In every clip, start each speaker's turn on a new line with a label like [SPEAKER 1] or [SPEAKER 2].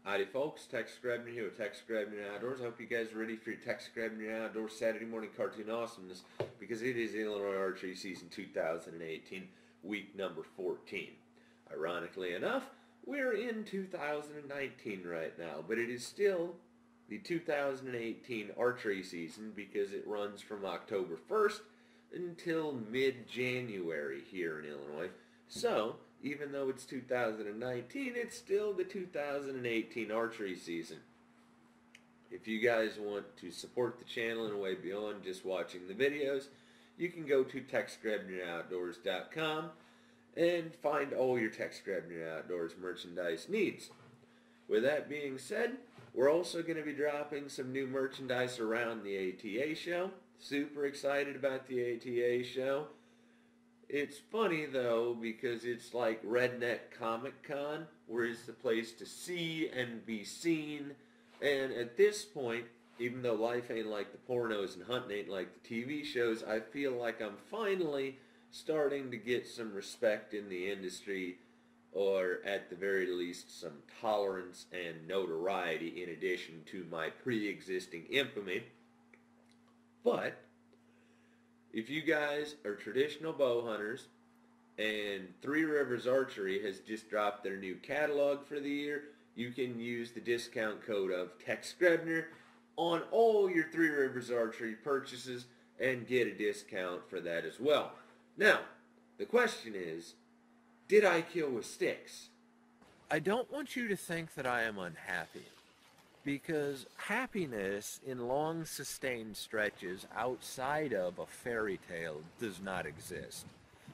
[SPEAKER 1] Howdy folks, Tex Grebner here with Tex Grebner Outdoors. I hope you guys are ready for your Tex Grebner Outdoors Saturday morning cartoon awesomeness because it is Illinois Archery season 2018, week number 14. Ironically enough, we're in 2019 right now, but it is still the 2018 archery season because it runs from October 1st until mid-January here in Illinois. So, even though it's 2019, it's still the 2018 archery season. If you guys want to support the channel in a way beyond just watching the videos, you can go to TexGrebnerOutdoors.com and find all your Tex Grebner Outdoors merchandise needs. With that being said, we're also going to be dropping some new merchandise around the ATA show. Super excited about the ATA show. It's funny though because it's like Redneck Comic Con, where it's the place to see and be seen. And at this point, even though life ain't like the pornos and hunting ain't like the TV shows, I feel like I'm finally starting to get some respect in the industry, or at the very least some tolerance and notoriety in addition to my pre-existing infamy. But if you guys are traditional bow hunters and Three Rivers Archery has just dropped their new catalog for the year, you can use the discount code of Tex Grebner on all your Three Rivers Archery purchases and get a discount for that as well. Now, the question is, did I kill with sticks? I don't want you to think that I am unhappy, because happiness in long sustained stretches outside of a fairy tale does not exist.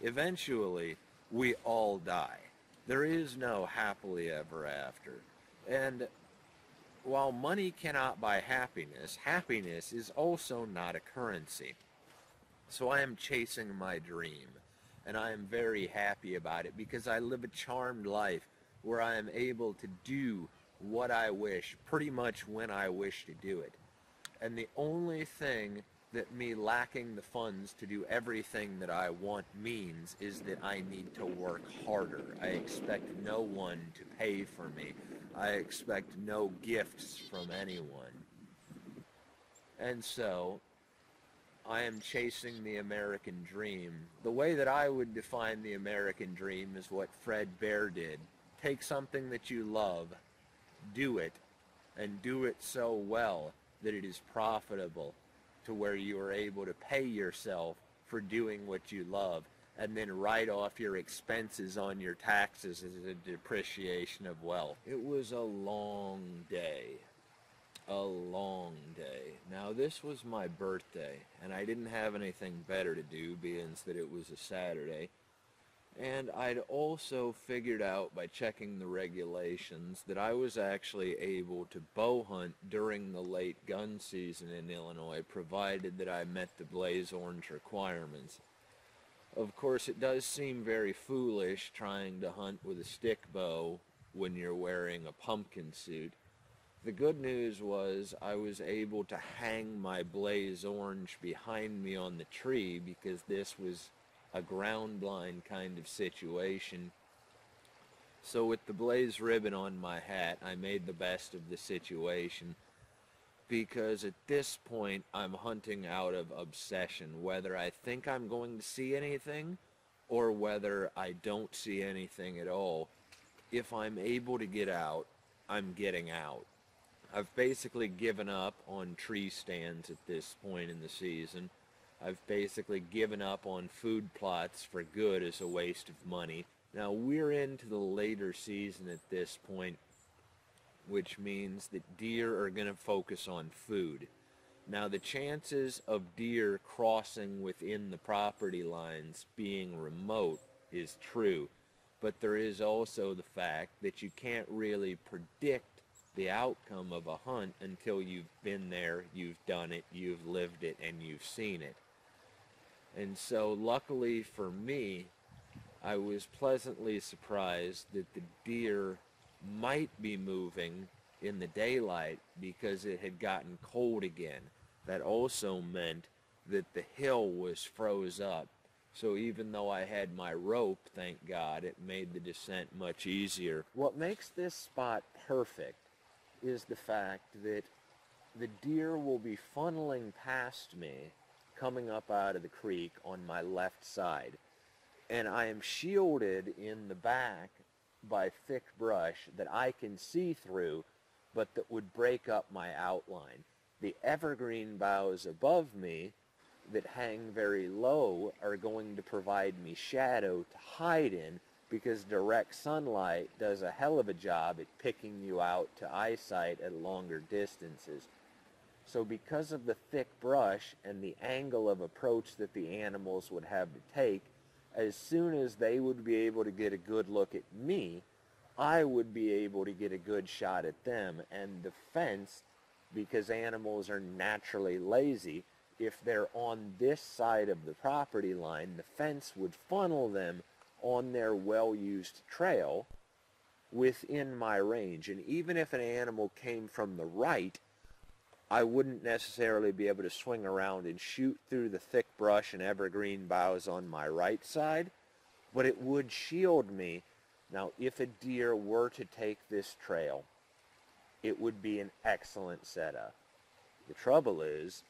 [SPEAKER 1] Eventually, we all die. There is no happily ever after. And while money cannot buy happiness, happiness is also not a currency. So I am chasing my dream, and I am very happy about it because I live a charmed life where I am able to do what I wish, pretty much when I wish to do it. And the only thing that me lacking the funds to do everything that I want means is that I need to work harder. I expect no one to pay for me. I expect no gifts from anyone. And so, I am chasing the American dream. The way that I would define the American dream is what Fred Bear did. Take something that you love, do it, and do it so well that it is profitable to where you are able to pay yourself for doing what you love, and then write off your expenses on your taxes as a depreciation of wealth. It was a long day. A long day. Now, this was my birthday, and I didn't have anything better to do, being that it was a Saturday. And I'd also figured out by checking the regulations that I was actually able to bow hunt during the late gun season in Illinois, provided that I met the blaze orange requirements. Of course, it does seem very foolish trying to hunt with a stick bow when you're wearing a pumpkin suit. The good news was I was able to hang my blaze orange behind me on the tree because this was a ground blind kind of situation. So with the blaze ribbon on my hat, I made the best of the situation, because at this point I'm hunting out of obsession, whether I think I'm going to see anything or whether I don't see anything at all. If I'm able to get out, I'm getting out. I've basically given up on tree stands at this point in the season. I've basically given up on food plots for good as a waste of money. Now, we're into the later season at this point, which means that deer are going to focus on food. Now, the chances of deer crossing within the property lines being remote is true, but there is also the fact that you can't really predict the outcome of a hunt until you've been there, you've done it, you've lived it, and you've seen it. And so, luckily for me, I was pleasantly surprised that the deer might be moving in the daylight because it had gotten cold again. That also meant that the hill was froze up. So even though I had my rope, thank God, it made the descent much easier. What makes this spot perfect
[SPEAKER 2] is the fact that the deer will be funneling past me, coming up out of the creek on my left side. And I am shielded in the back by thick brush that I can see through, but that would break up my outline. The evergreen boughs above me that hang very low are going to provide me shadow to hide in, because direct sunlight does a hell of a job at picking you out to eyesight at longer distances. So because of the thick brush and the angle of approach that the animals would have to take, as soon as they would be able to get a good look at me, I would be able to get a good shot at them. And the fence, because animals are naturally lazy, if they're on this side of the property line, the fence would funnel them on their well-used trail within my range. And even if an animal came from the right, I wouldn't necessarily be able to swing around and shoot through the thick brush and evergreen boughs on my right side, but it would shield me. Now, if a deer were to take this trail, it would be an excellent setup. The trouble is,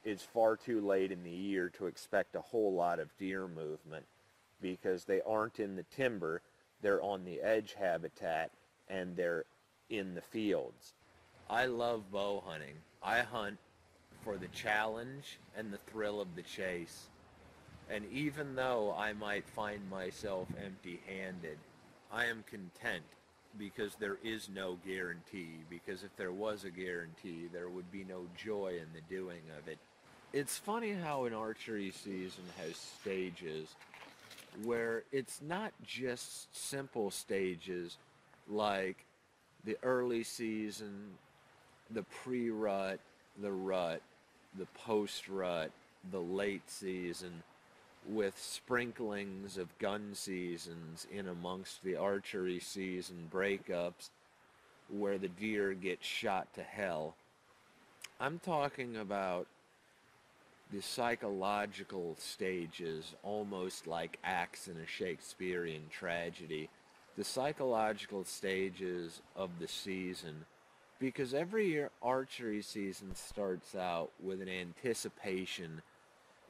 [SPEAKER 2] it's far too late in the year to expect a whole lot of deer movement, because they aren't in the timber, they're on the edge habitat, and they're in the fields. I love bow hunting. I hunt for the challenge and the thrill of the chase. And even though I might find myself empty-handed, I am content, because there is no guarantee. Because if there was a guarantee, there would be no joy in the doing of it. It's funny how an archery season has stages where it's not just simple stages like the early season, the pre-rut, the post-rut, the late season, with sprinklings of gun seasons in amongst the archery season breakups where the deer get shot to hell. I'm talking about the psychological stages, almost like acts in a Shakespearean tragedy, the psychological stages of the season, because every year archery season starts out with an anticipation,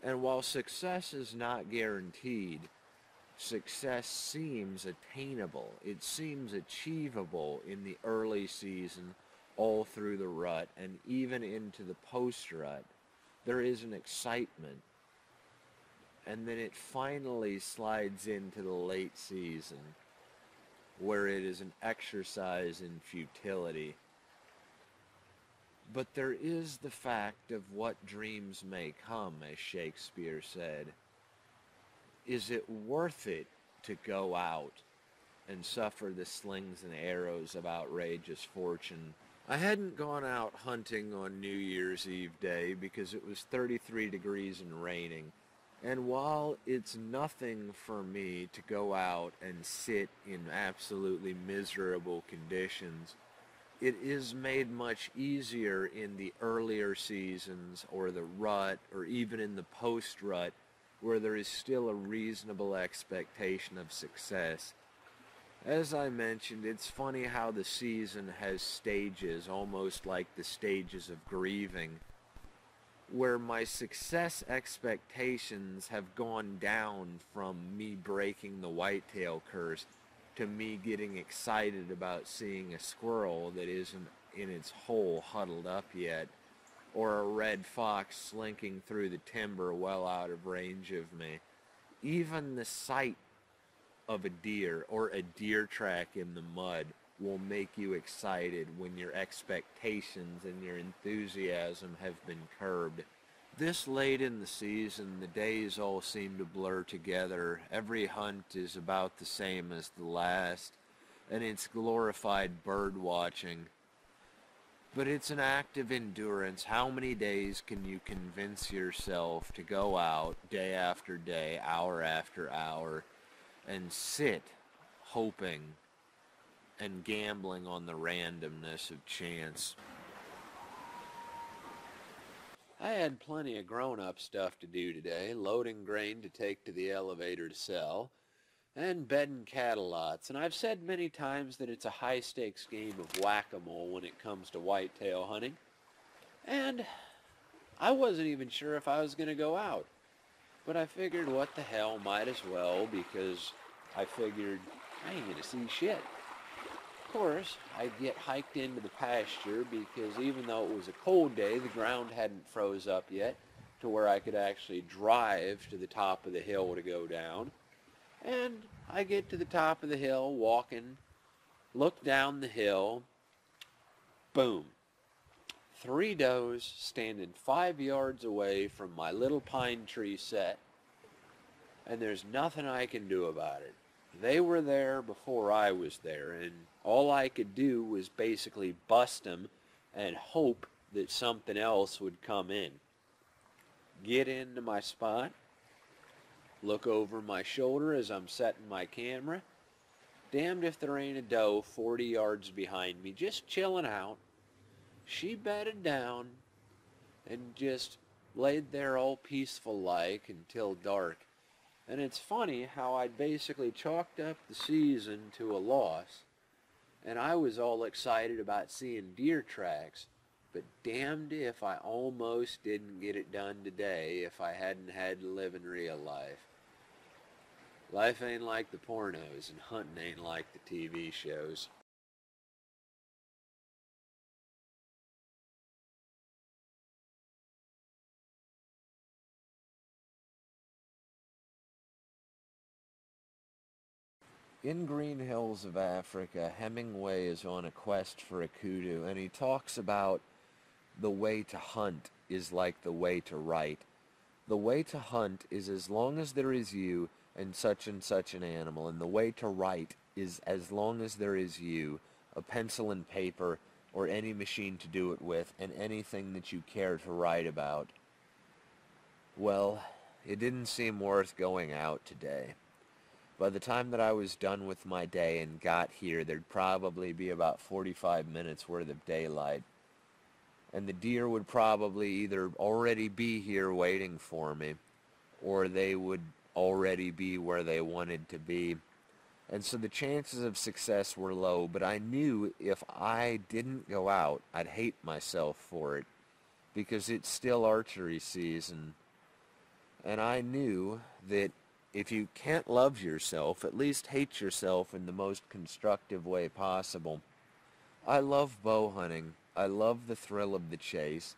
[SPEAKER 2] and while success is not guaranteed, success seems attainable. It seems achievable in the early season, all through the rut, and even into the post-rut. There is an excitement, and then it finally slides into the late season, where it is an exercise in futility. But there is the fact of what dreams may come, as Shakespeare said. Is it worth it to go out and suffer the slings and arrows of outrageous fortune? I hadn't gone out hunting on New Year's Eve day because it was 33 degrees and raining. And while it's nothing for me to go out and sit in absolutely miserable conditions, it is made much easier in the earlier seasons, or the rut, or even in the post-rut, where there is still a reasonable expectation of success. As I mentioned, it's funny how the season has stages, almost like the stages of grieving, where my success expectations have gone down from me breaking the whitetail curse to me getting excited about seeing a squirrel that isn't in its hole huddled up yet, or a red fox slinking through the timber well out of range of me. Even the sight of a deer or a deer track in the mud will make you excited when your expectations and your enthusiasm have been curbed. This late in the season, the days all seem to blur together. Every hunt is about the same as the last, and it's glorified bird watching. But it's an act of endurance. How many days can you convince yourself to go out day after day, hour after hour, and sit hoping and gambling on the randomness of chance? I had plenty of grown-up stuff to do today, loading grain to take to the elevator to sell, and bedding cattle lots. And I've said many times that it's a high-stakes game of whack-a-mole when it comes to whitetail hunting. And I wasn't even sure if I was going to go out. But I figured, what the hell, might as well, because I figured I ain't going to see shit. Of course, I'd get hiked into the pasture because even though it was a cold day, the ground hadn't froze up yet to where I could actually drive to the top of the hill to go down. And I get to the top of the hill, walking, look down the hill, boom. 3 does standing 5 yards away from my little pine tree set, and there's nothing I can do about it. They were there before I was there, and all I could do was basically bust them and hope that something else would come in. Get into my spot, look over my shoulder as I'm setting my camera. Damned if there ain't a doe 40 yards behind me, just chilling out. She bedded down and just laid there all peaceful-like until dark. And it's funny how I'd basically chalked up the season to a loss, and I was all excited about seeing deer tracks, but damned if I almost didn't get it done today if I hadn't had to live in real life. Life ain't like the pornos, and hunting ain't like the TV shows. In Green Hills of Africa, Hemingway is on a quest for a kudu, and he talks about the way to hunt is like the way to write. The way to hunt is as long as there is you and such an animal, and the way to write is as long as there is you, a pencil and paper, or any machine to do it with, and anything that you care to write about. Well, it didn't seem worth going out today. By the time that I was done with my day and got here, there'd probably be about 45 minutes worth of daylight. And the deer would probably either already be here waiting for me, or they would already be where they wanted to be. And so the chances of success were low, but I knew if I didn't go out, I'd hate myself for it, because it's still archery season. And I knew that if you can't love yourself, at least hate yourself in the most constructive way possible. I love bow hunting. I love the thrill of the chase.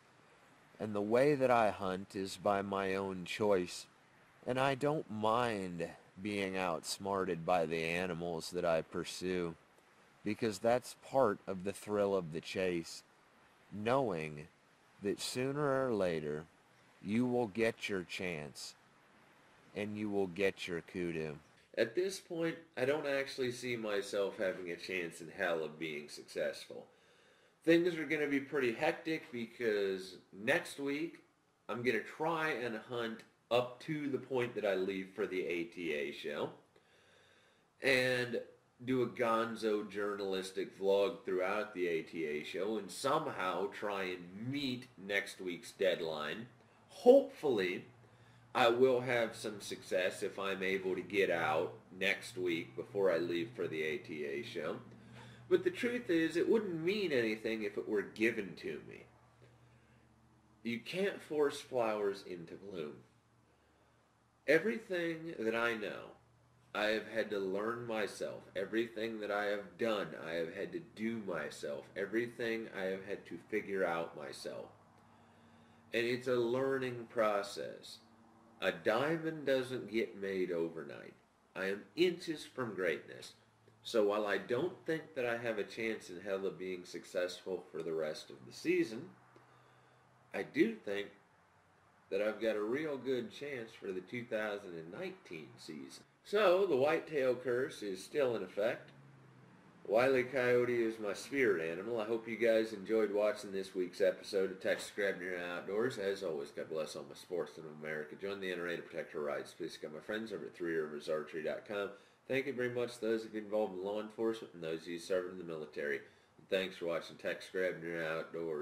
[SPEAKER 2] And the way that I hunt is by my own choice. And I don't mind being outsmarted by the animals that I pursue, because that's part of the thrill of the chase. Knowing that sooner or later you will get your chance and you will get your kudu.
[SPEAKER 1] At this point, I don't actually see myself having a chance in hell of being successful. Things are going to be pretty hectic because next week I'm going to try and hunt up to the point that I leave for the ATA show and do a gonzo journalistic vlog throughout the ATA show and somehow try and meet next week's deadline. Hopefully, I will have some success if I'm able to get out next week before I leave for the ATA show. But the truth is, it wouldn't mean anything if it were given to me. You can't force flowers into bloom. Everything that I know, I have had to learn myself. Everything that I have done, I have had to do myself. Everything I have had to figure out myself. And it's a learning process. A diamond doesn't get made overnight. I am inches from greatness. So while I don't think that I have a chance in hell of being successful for the rest of the season, I do think that I've got a real good chance for the 2019 season. So the whitetail curse is still in effect. Wile E. Coyote is my spirit animal. I hope you guys enjoyed watching this week's episode of Tex Grebner Outdoors. As always, God bless all my sportsmen of America. Join the NRA to protect our rights. Please got my friends over at threeriversarchery.com. Thank you very much to those of you involved in law enforcement and those of you serving in the military. And thanks for watching Tex Grebner Outdoors.